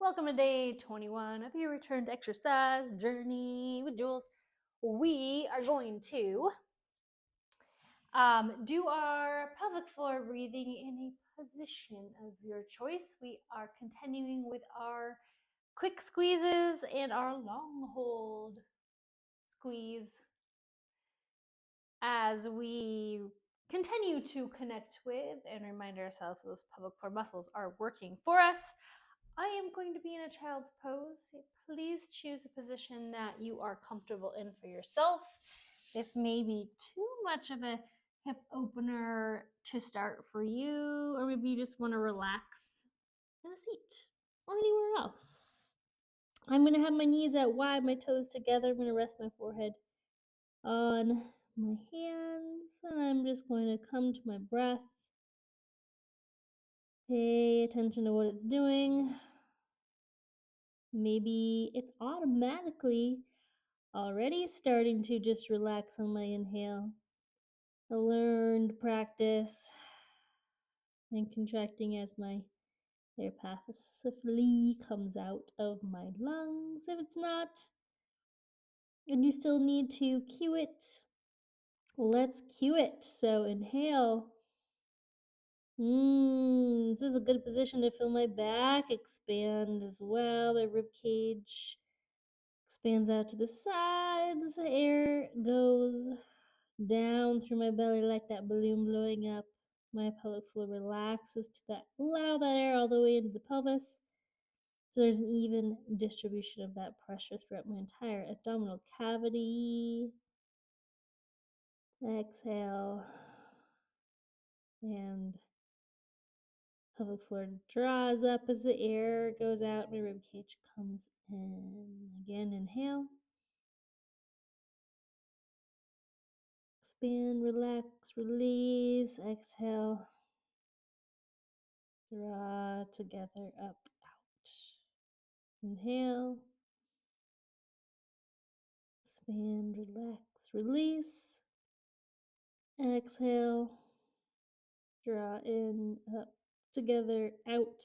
Welcome to day 21 of your return to exercise journey with Jules. We are going to do our pelvic floor breathing in a position of your choice. We are continuing with our quick squeezes and our long hold squeeze as we continue to connect with and remind ourselves those pelvic floor muscles are working for us. I am going to be in a child's pose. Please choose a position that you are comfortable in for yourself. This may be too much of a hip opener to start for you, or maybe you just want to relax in a seat or anywhere else. I'm going to have my knees out wide, my toes together. I'm going to rest my forehead on my hands, and I'm just going to come to my breath. Pay attention to what it's doing. Maybe it's automatically already starting to just relax on my inhale. A learned practice and contracting as my air passively comes out of my lungs. If it's not, and you still need to cue it, let's cue it. So inhale. This is a good position to feel my back expand as well. My rib cage expands out to the sides. Air goes down through my belly like that balloon blowing up. My pelvic floor relaxes to that. Allow that air all the way into the pelvis. So there's an even distribution of that pressure throughout my entire abdominal cavity. Exhale. And pelvic floor draws up as the air goes out. My rib cage comes in. Again, inhale. Expand, relax, release. Exhale. Draw together, up, out. Inhale. Expand, relax, release. Exhale. Draw in, up, together, out.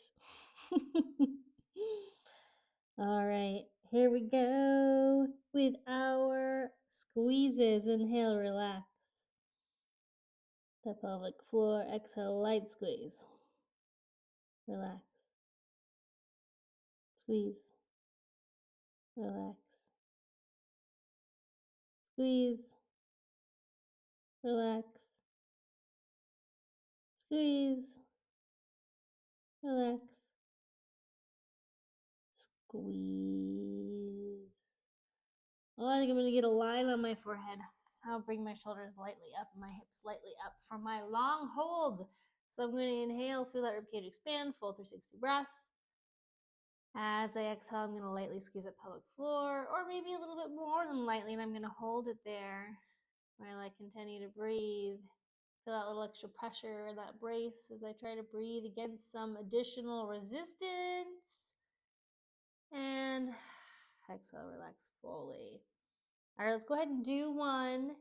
All right, here we go with our squeezes. Inhale, relax the pelvic floor. Exhale, light squeeze. Relax. Squeeze. Relax. Squeeze. Relax. Squeeze. Relax. Squeeze. Oh, I think I'm going to get a line on my forehead. I'll bring my shoulders lightly up and my hips lightly up from my long hold. So I'm going to inhale, feel that ribcage expand, full 360 breath. As I exhale, I'm going to lightly squeeze the pelvic floor, or maybe a little bit more than lightly, and I'm going to hold it there while I continue to breathe. Feel that little extra pressure, that brace as I try to breathe against some additional resistance. And exhale, relax fully. All right, let's go ahead and do one.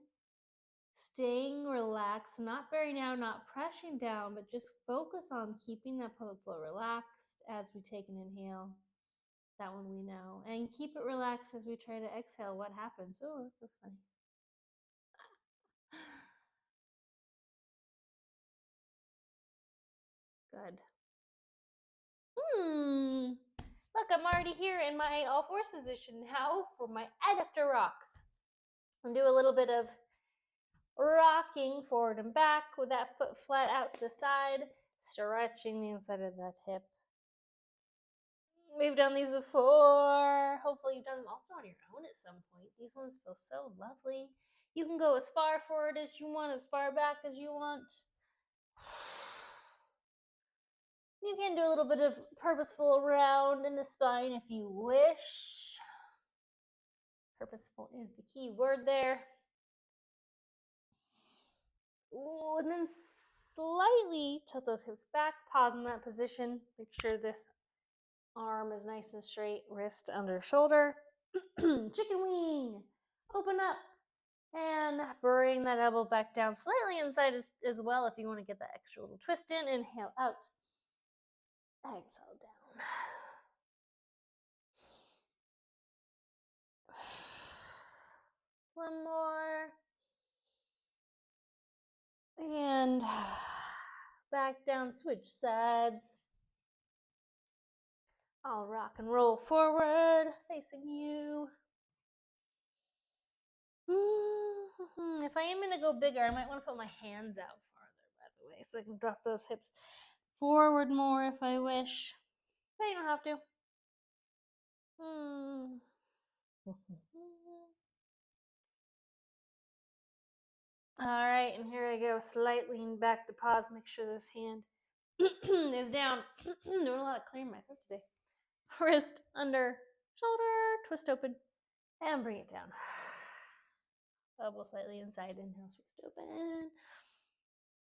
Staying relaxed, not bearing down, not pressing down, but just focus on keeping that pelvic floor relaxed as we take an inhale. That one we know. And keep it relaxed as we try to exhale. What happens? Oh, that's funny. Good. Look, I'm already here in my all fours position now for my adductor rocks. I'm doing a little bit of rocking forward and back with that foot flat out to the side, stretching the inside of that hip. We've done these before. Hopefully you've done them also on your own at some point. These ones feel so lovely. You can go as far forward as you want, as far back as you want. You can do a little bit of purposeful round in the spine if you wish. Purposeful is the key word there. Ooh, and then slightly tilt those hips back. Pause in that position. Make sure this arm is nice and straight. Wrist under shoulder. Chicken wing. Open up. And bring that elbow back down slightly inside as well if you want to get that extra little twist in. Inhale out. Exhale down. One more. And back down, switch sides. I'll rock and roll forward, facing you. If I am going to go bigger, I might want to put my hands out farther, by the way, so I can drop those hips forward more if I wish. But you don't have to. All right, and here I go. Slight lean back to pause. Make sure this hand is down. Doing a lot of clearing my throat today. Wrist under, shoulder, twist open, and bring it down. Elbow slightly inside, inhale, twist open.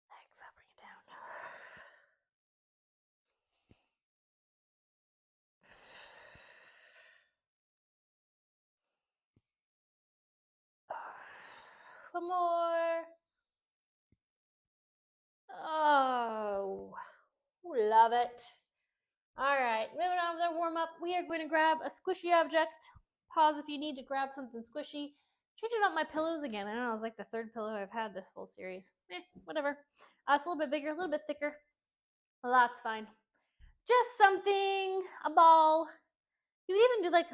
Exhale, bring it down. One more. Oh, love it. All right, moving on to the warm up. We are going to grab a squishy object. Pause if you need to grab something squishy. Changing up my pillows again. I know it's like the third pillow I've had this whole series. Whatever. It's a little bit bigger, a little bit thicker. Well, that's fine. Just something, a ball. You would even do like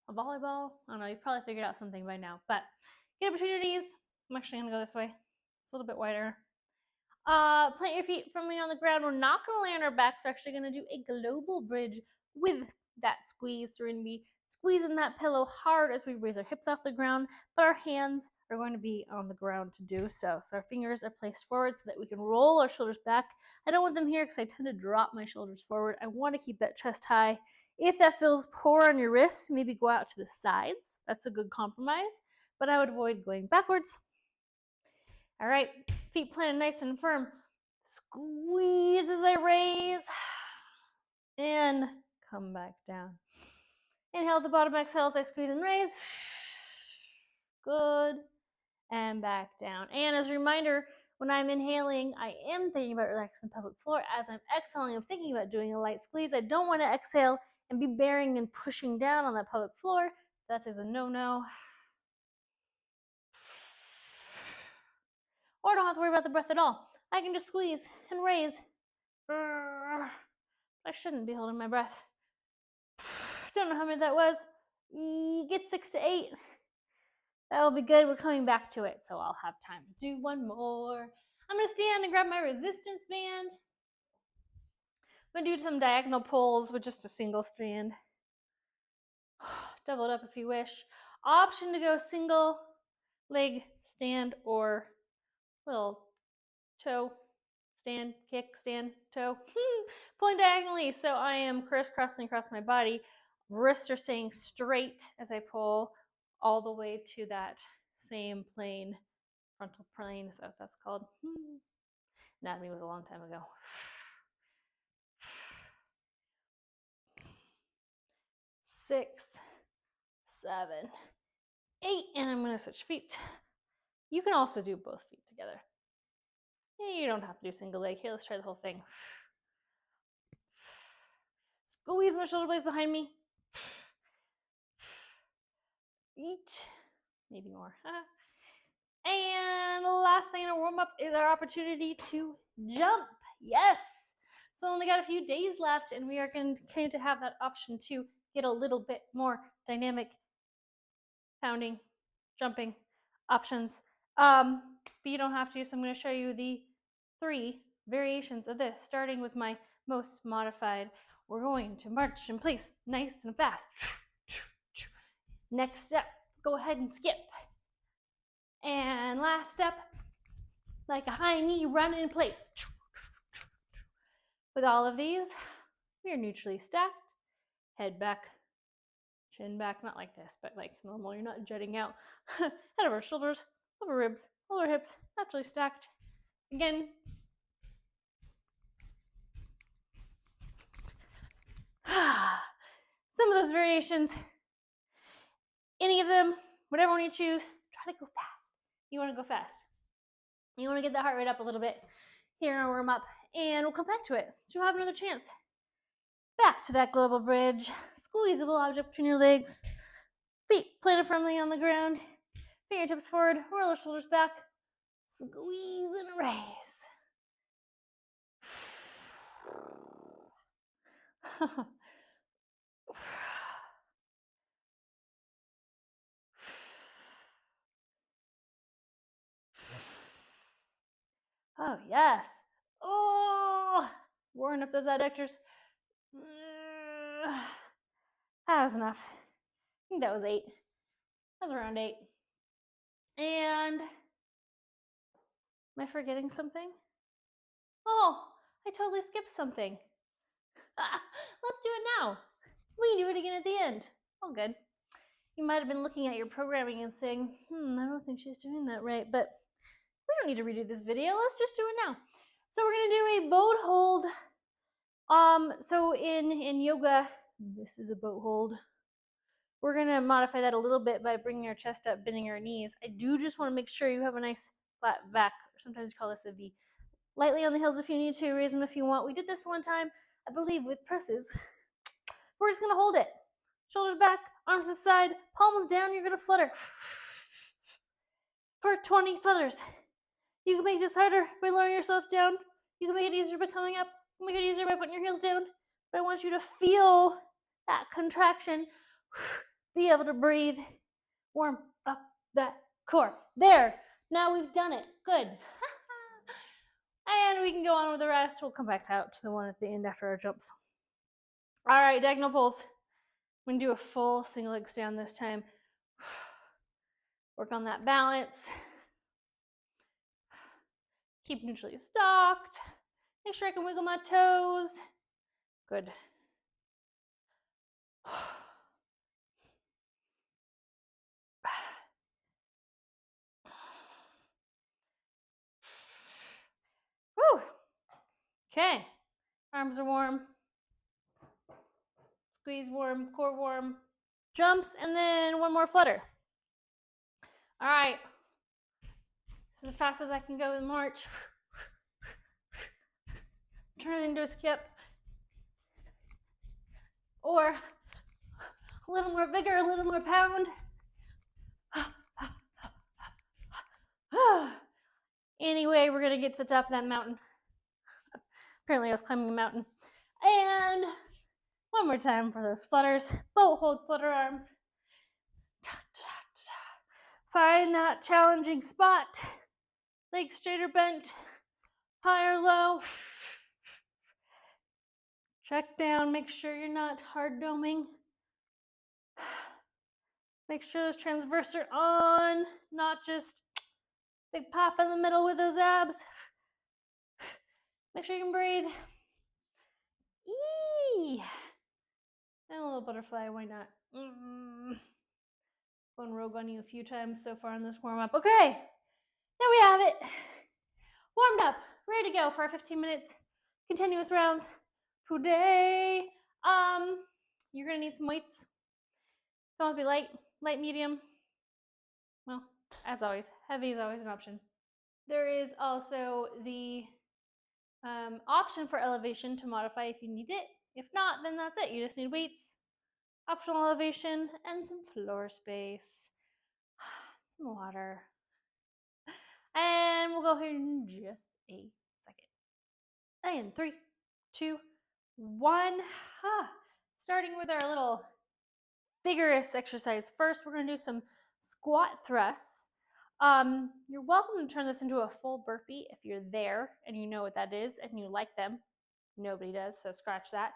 a volleyball. I don't know. You've probably figured out something by now. But get opportunities. I'm actually going to go this way. It's a little bit wider. Plant your feet firmly on the ground. We're not going to lay on our backs. We're actually going to do a global bridge with that squeeze. So we're going to be squeezing that pillow hard as we raise our hips off the ground, but our hands are going to be on the ground to do so. So our fingers are placed forward so that we can roll our shoulders back. I don't want them here because I tend to drop my shoulders forward. I want to keep that chest high. If that feels poor on your wrists, maybe go out to the sides. That's a good compromise, but I would avoid going backwards. All right, feet planted nice and firm. Squeeze as I raise and come back down. Inhale at the bottom, exhale as I squeeze and raise. Good. And back down. And as a reminder, when I'm inhaling, I am thinking about relaxing the pelvic floor. As I'm exhaling, I'm thinking about doing a light squeeze. I don't want to exhale and be bearing and pushing down on that pelvic floor. That is a no-no. Or I don't have to worry about the breath at all. I can just squeeze and raise. I shouldn't be holding my breath. Don't know how many that was. Get 6 to 8. That'll be good. We're coming back to it, so I'll have time to do one more. I'm going to stand and grab my resistance band. I'm going to do some diagonal pulls with just a single strand. Double it up if you wish. Option to go single leg stand or little toe stand, kick, stand, toe. Pulling diagonally, so I am crisscrossing across my body. Wrists are staying straight as I pull all the way to that same plane, frontal plane, is that what that's called? Anatomy was a long time ago. 6, 7, 8, and I'm going to switch feet. You can also do both feet together. You don't have to do single leg. Here, let's try the whole thing. Squeeze my shoulder blades behind me. Eat. Maybe more. And the last thing in our warm up is our opportunity to jump. Yes. So only got a few days left, and we are going to have that option to get a little bit more dynamic pounding, jumping options. But you don't have to, so I'm going to show you the 3 variations of this, starting with my most modified. We're going to march in place nice and fast. Next step, go ahead and skip. And last step, like a high knee run in place. With all of these, we are neutrally stacked. Head back, chin back, not like this, but like normal. You're not jutting out. Head over shoulders, over ribs, over hips, naturally stacked. Again. Some of those variations, any of them, whatever one you choose, try to go fast. You want to go fast. You want to get that heart rate up a little bit. Here, I'll warm up, and we'll come back to it. So you'll have another chance. Back to that global bridge. Squeezable object between your legs. Feet planted firmly on the ground. Fingertips forward, roll the shoulders back, squeeze and raise. Oh, yes. Oh, warming up those adductors. That was enough. I think that was 8. That was around 8. And am I forgetting something? Oh, I totally skipped something. Let's do it now. We can do it again at the end. All good. You might have been looking at your programming and saying, I don't think she's doing that right, but we don't need to redo this video. Let's just do it now. So we're going to do a boat hold. So in yoga, this is a boat hold. We're going to modify that a little bit by bringing our chest up, bending our knees. I do just want to make sure you have a nice flat back, or sometimes you call this a V. Lightly on the heels if you need to, raise them if you want. We did this one time, I believe, with presses. We're just going to hold it. Shoulders back, arms to the side, palms down, you're going to flutter. For 20 flutters. You can make this harder by lowering yourself down. You can make it easier by coming up. You can make it easier by putting your heels down. But I want you to feel that contraction. Be able to breathe. Warm up that core. There. Now we've done it. Good. And we can go on with the rest. We'll come back out to the one at the end after our jumps. All right, diagonal pulls. I'm going to do a full single leg stand this time. Work on that balance. Keep neutrally stocked. Make sure I can wiggle my toes. Good. Woo. Okay. Arms are warm. Squeeze warm, core warm. Jumps, and then one more flutter. All right. This is as fast as I can go in March. Turn it into a skip. Or a little more vigor, a little more pound. Anyway, we're going to get to the top of that mountain. Apparently I was climbing a mountain. And one more time for those flutters. Boat hold, flutter arms. Find that challenging spot. Legs straight or bent. High or low. Check down. Make sure you're not hard doming. Make sure those transverse are on. Not just big pop in the middle with those abs. Make sure you can breathe. Eee. And a little butterfly, why not? Going rogue on you a few times so far in this warm-up. Okay, there we have it. Warmed up, ready to go for our 15 minutes continuous rounds today. You're gonna need some weights. Don't want to be light, medium. Well, as always, heavy is always an option. There is also the option for elevation to modify if you need it. If not, then that's it. You just need weights, optional elevation, and some floor space. Some water. And we'll go here in just a second. And 3, 2, 1. Starting with our little vigorous exercise. First, we're going to do some squat thrusts. You're welcome to turn this into a full burpee if you're there and you know what that is and you like them. Nobody does, so scratch that.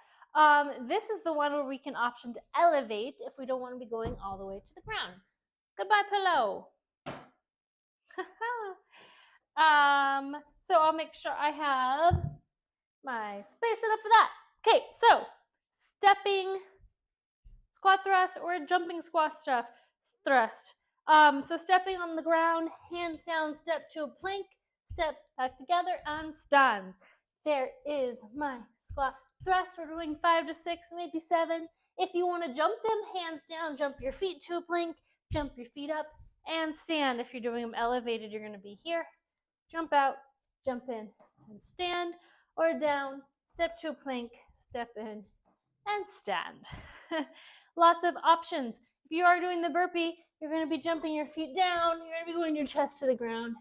This is the one where we can option to elevate if we don't want to be going all the way to the ground. Goodbye, pillow. So I'll make sure I have my space enough for that. Okay, so stepping squat thrust or a jumping squat thrust. So stepping on the ground, hands down, step to a plank, step back together, and stand. There is my squat thrust. We're doing 5 to 6, maybe 7. If you want to jump them, hands down, jump your feet to a plank, jump your feet up, and stand. If you're doing them elevated, you're going to be here. Jump out, jump in, and stand. Or down, step to a plank, step in, and stand. Lots of options. If you are doing the burpee, you're going to be jumping your feet down. You're going to be going your chest to the ground,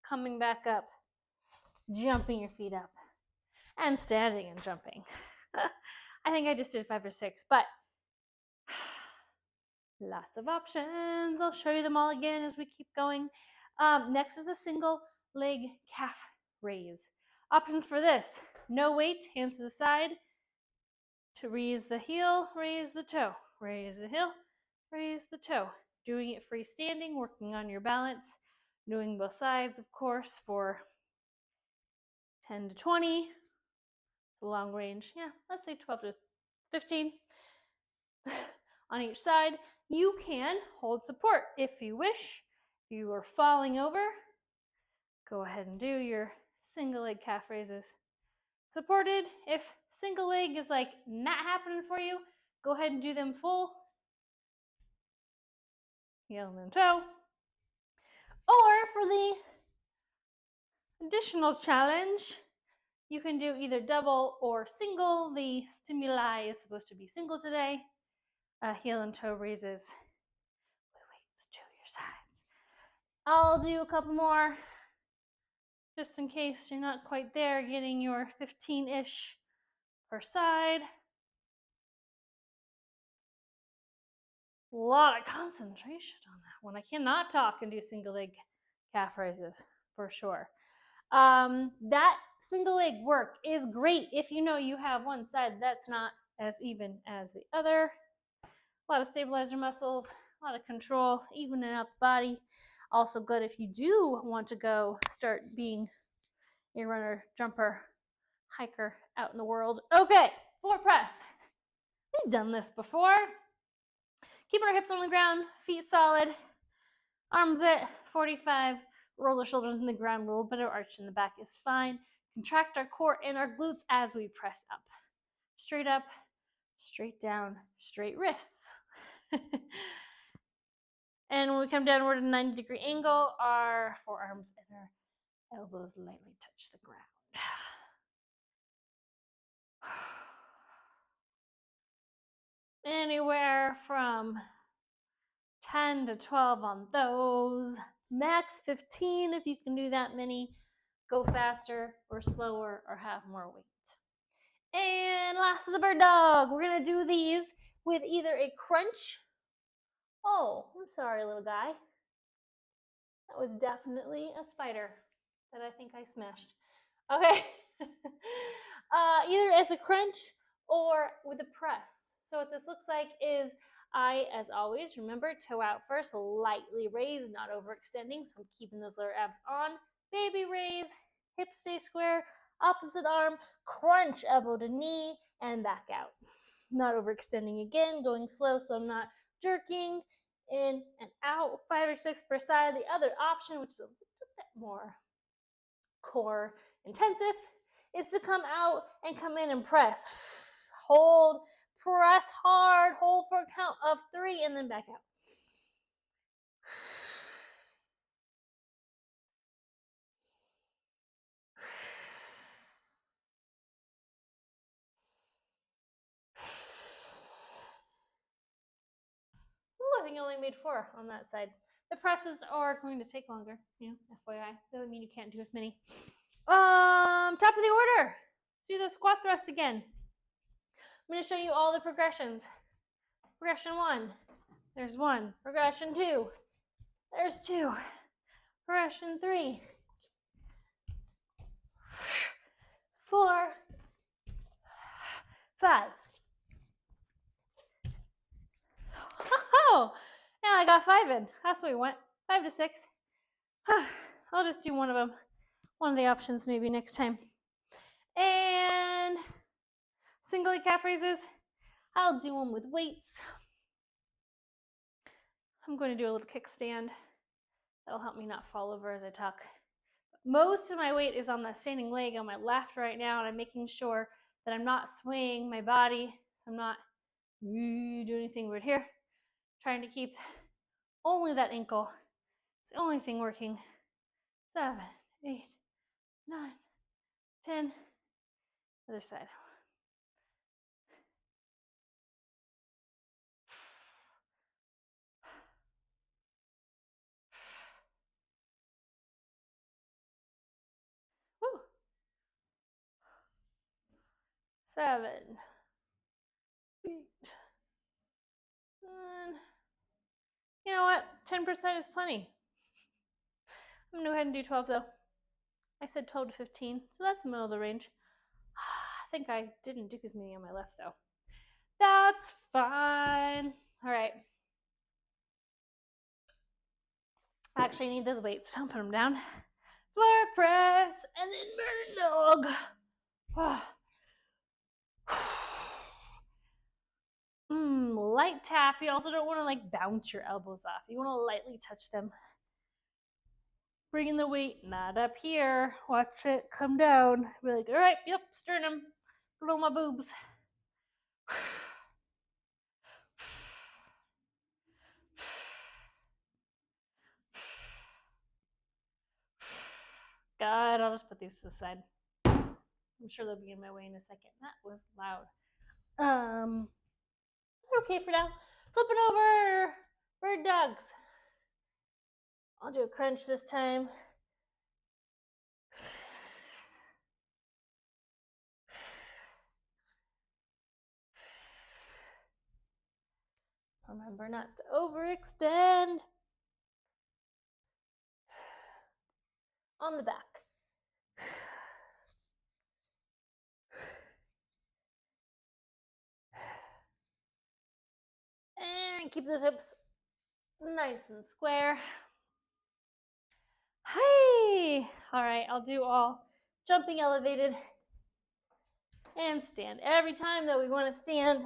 coming back up, jumping your feet up, and standing and jumping. I think I just did 5 or 6, but lots of options. I'll show you them all again as we keep going. Next is a single leg calf raise. Options for this: no weight, hands to the side. To raise the heel, raise the toe. Raise the heel, raise the toe. Doing it freestanding, working on your balance. Doing both sides, of course, for 10 to 20. It's a long range. Yeah, let's say 12 to 15. On each side, you can hold support if you wish. If you are falling over, go ahead and do your single leg calf raises. Supported, if single leg is like not happening for you, go ahead and do them full. Heel and toe. Or for the additional challenge, you can do either double or single. The stimuli is supposed to be single today. Heel and toe raises with weights to your sides. I'll do a couple more just in case you're not quite there, getting your 15-ish per side. A lot of concentration on that one. I cannot talk and do single leg calf raises for sure. That single leg work is great if you know you have one side that's not as even as the other. A lot of stabilizer muscles, a lot of control, evening out the body. Also good if you do want to go start being a runner, jumper, hiker out in the world. Okay, floor press. We've done this before. Keeping our hips on the ground, feet solid, arms at 45, roll the shoulders in the ground, a little bit of arch in the back is fine. Contract our core and our glutes as we press up. Straight up, straight down, straight wrists. And when we come downward at a 90-degree angle, our forearms and our elbows lightly touch the ground. Anywhere from 10 to 12 on those. Max 15 if you can do that many. Go faster or slower or have more weight. And last is a bird dog. We're going to do these with either a crunch. Oh, I'm sorry, little guy. That was definitely a spider that I think I smashed. Okay. Either as a crunch or with a press. So what this looks like is I, as always, remember, toe out first, lightly raise, not overextending. So I'm keeping those lower abs on. Baby raise, hips stay square, opposite arm, crunch, elbow to knee, and back out. Not overextending again, going slow so I'm not jerking in and out, 5 or 6 per side. The other option, which is a little bit more core intensive, is to come out and come in and press. Hold, press hard, hold for a count of 3, and then back out. Ooh, I think I only made 4 on that side. The presses are going to take longer, FYI. Doesn't mean you can't do as many. Top of the order. Let's do those squat thrusts again. I'm going to show you all the progressions. Progression 1, there's 1. Progression 2, there's 2. Progression 3, 4, 5. Oh, now I got 5 in. That's where we went. 5 to 6. I'll just do one of them. One of the options maybe next time. And single leg calf raises. I'll do them with weights. I'm going to do a little kickstand. That'll help me not fall over as I talk. Most of my weight is on that standing leg on my left right now, and I'm making sure that I'm not swaying my body. So I'm not doing anything weird here. Trying to keep only that ankle. It's the only thing working. 7, 8, 9, 10. Other side. 7, 8, 9. You know what? 10% is plenty. I'm going to go ahead and do 12 though. I said 12 to 15, so that's the middle of the range. I think I didn't do as many on my left though. That's fine. All right. Actually, I need those weights. Don't put them down. Floor press and then bird dog. Light tap. You also don't want to like bounce your elbows off. You want to lightly touch them. Bringing the weight not up here. Watch it come down. Be like, all right, yep, sternum, below my boobs. God, I'll just put these to the side. I'm sure they'll be in my way in a second. That was loud. Okay for now. Flipping over. Bird dogs. I'll do a crunch this time. Remember not to overextend. On the back. And keep those hips nice and square. Hey! All right, I'll do all jumping elevated and stand. Every time that we want to stand,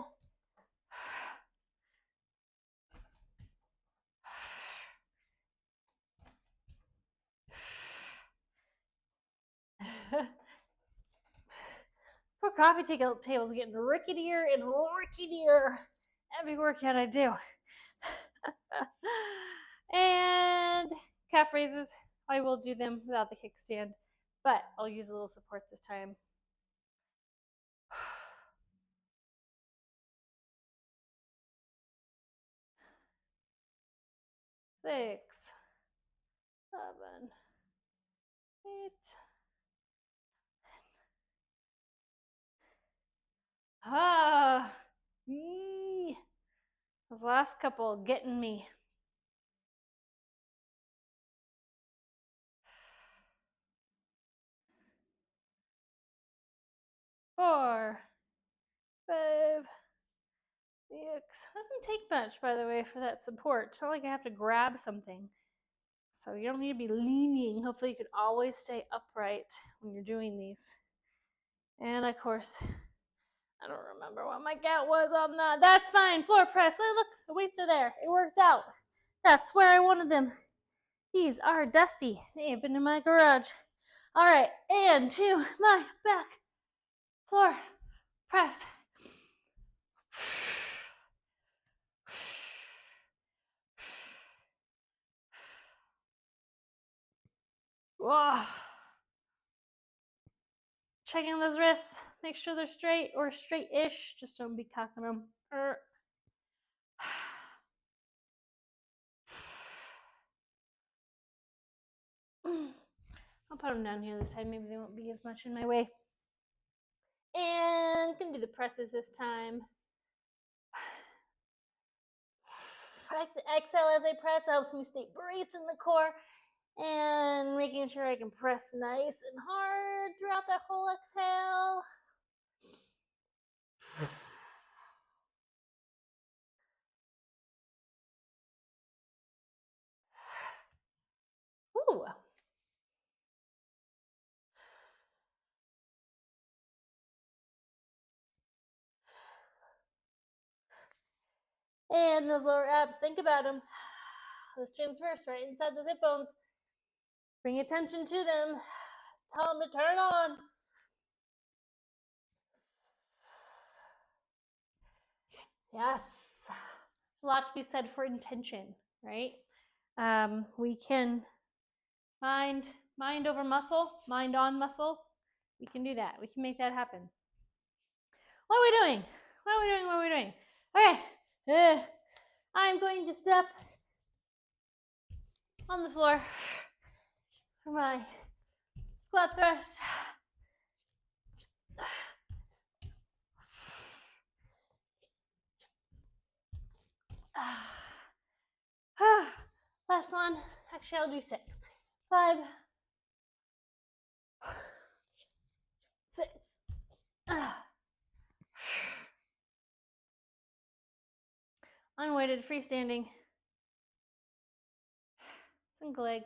poor coffee table's getting ricketier and ricketier every workout I do. And calf raises, I will do them without the kickstand, but I'll use a little support this time. 6, 7, 8. Those last couple getting me. 4, 5, 6. Doesn't take much, by the way, for that support. It's not like I have to grab something. So you don't need to be leaning. Hopefully you can always stay upright when you're doing these. And of course, I don't remember what my count was on that. That's fine. Floor press. Oh, look, the weights are there. It worked out. That's where I wanted them. These are dusty. They have been in my garage. All right, and to my back. Floor press. Whoa. Checking those wrists. Make sure they're straight or straight-ish. Just don't be cocking them. I'll put them down here this time. Maybe they won't be as much in my way. And gonna do the presses this time. I like to exhale as I press. It helps me stay braced in the core. And making sure I can press nice and hard throughout that whole exhale. Ooh. And those lower abs, think about them. Those transverse right inside those hip bones. Bring attention to them. Tell them to turn on. Yes. A lot to be said for intention, right? We can mind over muscle, mind on muscle. We can do that. We can make that happen. What are we doing? What are we doing? Okay. I'm going to step on the floor for my squat thrust. Last one. Actually, I'll do 6. 5, 6. Unweighted, freestanding. Single leg.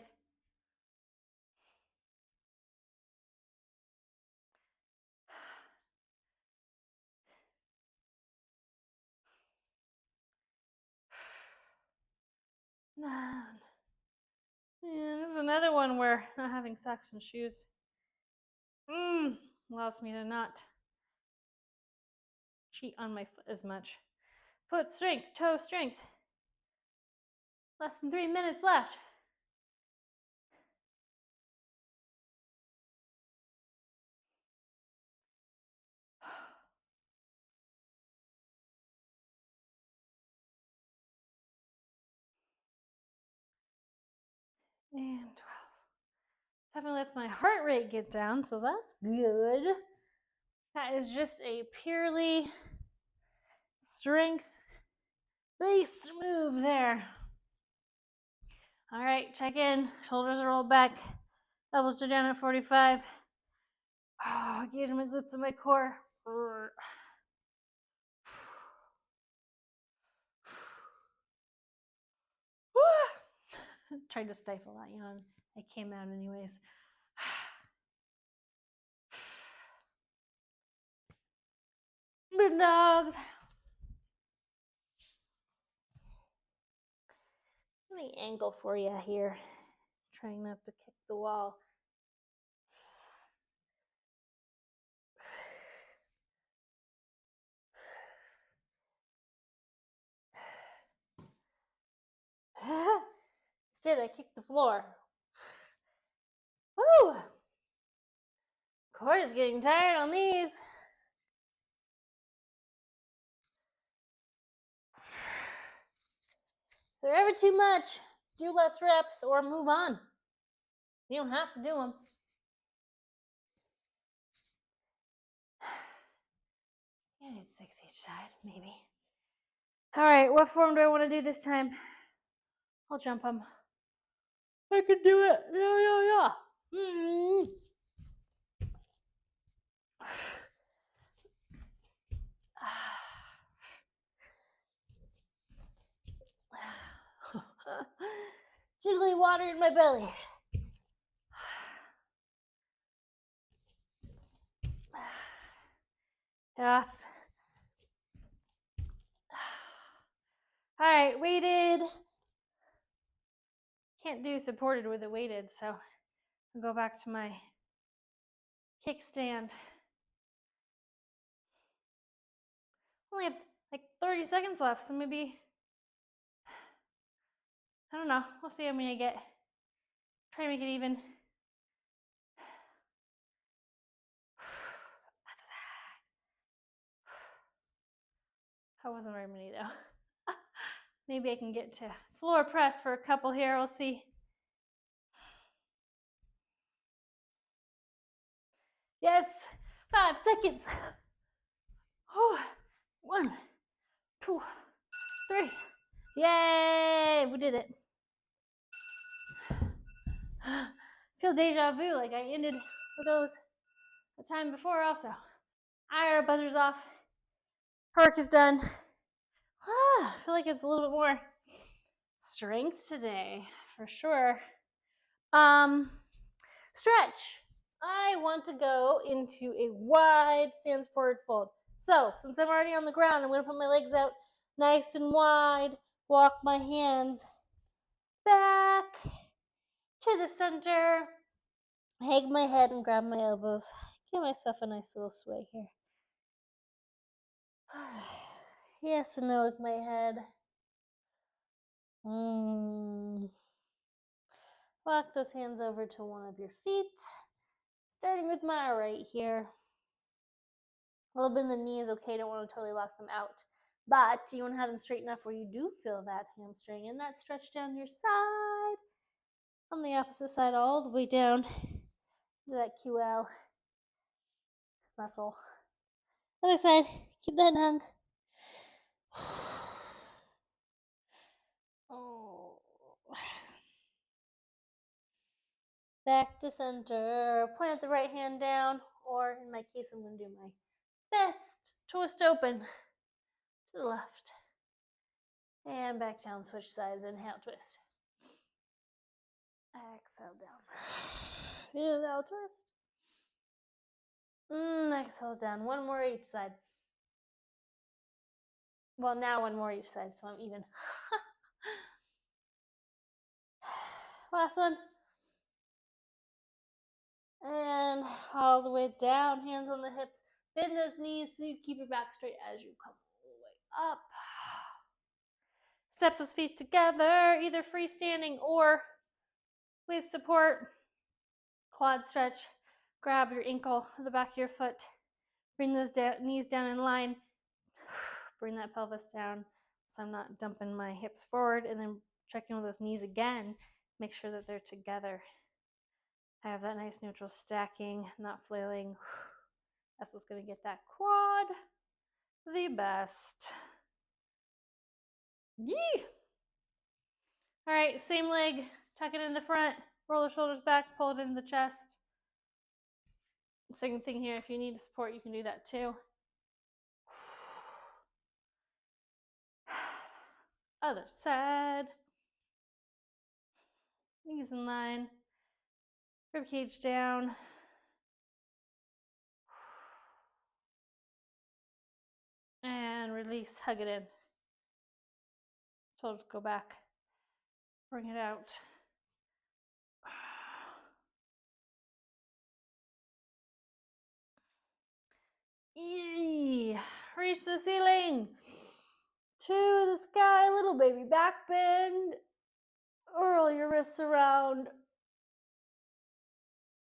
Man, this is another one where not having socks and shoes allows me to not cheat on my foot as much. Foot strength, toe strength. Less than 3 minutes left. And 12. Definitely lets my heart rate get down, so that's good. That is just a purely strength-based move there. All right, check in. Shoulders are rolled back. Elbows are down at 45. Engage my glutes and my core. Tried to stifle that yawn. It came out anyways. Good dogs. Let me angle for you here. Trying not to kick the wall. Instead, I kicked the floor. Woo! Core is getting tired on these. If they're ever too much, do less reps or move on. You don't have to do them. Yeah, I need 6 each side, maybe. All right, what form do I want to do this time? I'll jump them. I can do it. Yeah. Jiggly water in my belly. Yes. All right, weighted. Can't do supported with it weighted, so I'll go back to my kickstand. Only have like 30 seconds left, so maybe, I don't know. We'll see how many I get. Try to make it even. That wasn't very many though. Maybe I can get to floor press for a couple here. We'll see. Yes, 5 seconds. 1, 2, 3. Yay, we did it. Feel deja vu, like I ended with those the time before also. Our buzzer's off. Work is done. I feel like it's a little bit more strength today, for sure. Stretch. I want to go into a wide stance forward fold. So, since I'm already on the ground, I'm going to put my legs out nice and wide, walk my hands back to the center, hang my head and grab my elbows. Give myself a nice little sway here. Yes and no with my head. Walk those hands over to one of your feet, starting with my right here. A little bit in the knee is okay, don't want to totally lock them out. But you want to have them straight enough where you do feel that hamstring and that stretch down your side. On the opposite side, all the way down to that QL muscle. Other side, keep that hung. Oh. Back to center. Plant the right hand down, or in my case, I'm going to do my fist. Twist open to the left. And back down, switch sides. Inhale, twist. Exhale down. Inhale, twist. Exhale down. One more each side. Well, now one more each side, so I'm even. Last one. And all the way down, hands on the hips. Bend those knees so you keep your back straight as you come all the way up. Step those feet together, either freestanding or with support. Quad stretch. Grab your ankle, the back of your foot. Bring those knees down in line. Bring that pelvis down so I'm not dumping my hips forward, and then checking with those knees again. Make sure that they're together. I have that nice neutral stacking, not flailing. That's what's going to get that quad the best. Yee! All right, same leg. Tuck it in the front. Roll the shoulders back. Pull it into the chest. Same thing here. If you need support, you can do that too. Other side. Knees in line. Ribcage down. And release. Hug it in. Shoulders go back. Bring it out. Reach the ceiling. To the sky, little baby back bend. Roll your wrists around.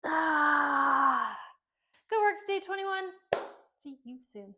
Good work, day 21. See you soon.